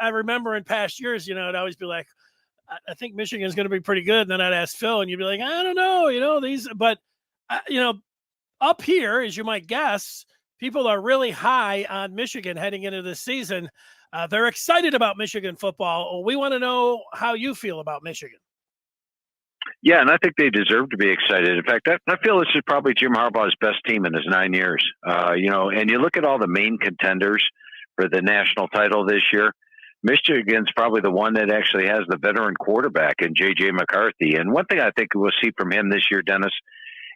I remember in past years, I'd always be like, I think Michigan's going to be pretty good. And then I'd ask Phil, and you'd be like, I don't know, but up here, as you might guess, people are really high on Michigan heading into this season. They're excited about Michigan football. We want to know how you feel about Michigan. Yeah, and I think they deserve to be excited. In fact, I feel this is probably Jim Harbaugh's best team in his 9 years. And you look at all the main contenders for the national title this year, Michigan's probably the one that actually has the veteran quarterback in J.J. McCarthy. And one thing I think we'll see from him this year, Dennis,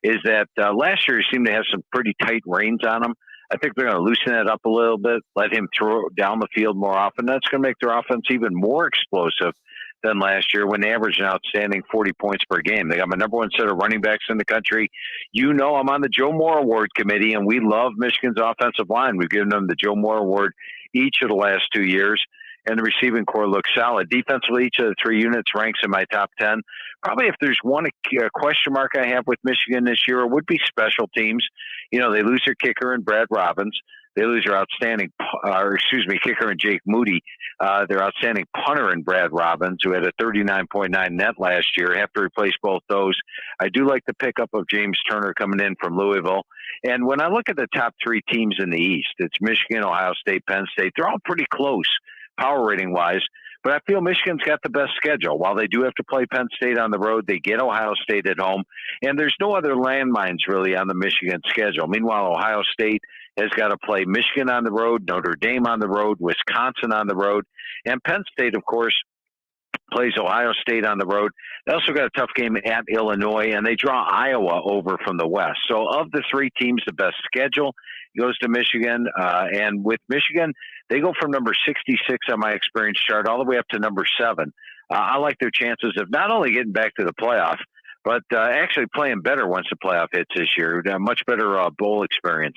is that last year he seemed to have some pretty tight reins on him. I think they're going to loosen that up a little bit, let him throw down the field more often. That's going to make their offense even more explosive than last year when they averaged an outstanding 40 points per game. They got my number one set of running backs in the country. I'm on the Joe Moore Award committee, and we love Michigan's offensive line. We've given them the Joe Moore Award each of the last 2 years, and the receiving core looks solid. Defensively, each of the three units ranks in my top 10. Probably if there's one question mark I have with Michigan this year, it would be special teams. They lose their kicker in Brad Robbins. They lose their kicker in Jake Moody. Their outstanding punter in Brad Robbins, who had a 39.9 net last year. Have to replace both those. I do like the pickup of James Turner coming in from Louisville. And when I look at the top three teams in the East, it's Michigan, Ohio State, Penn State. They're all pretty close power rating wise. But I feel Michigan's got the best schedule. While they do have to play Penn State on the road, they get Ohio State at home. And there's no other landmines really on the Michigan schedule. Meanwhile, Ohio State has got to play Michigan on the road, Notre Dame on the road, Wisconsin on the road. And Penn State, of course, plays Ohio State on the road. They also got a tough game at Illinois, and they draw Iowa over from the West. So of the three teams, the best schedule goes to Michigan. And with Michigan, they go from number 66 on my experience chart all the way up to number 7. I like their chances of not only getting back to the playoff, but actually playing better once the playoff hits this year. A much better bowl experience.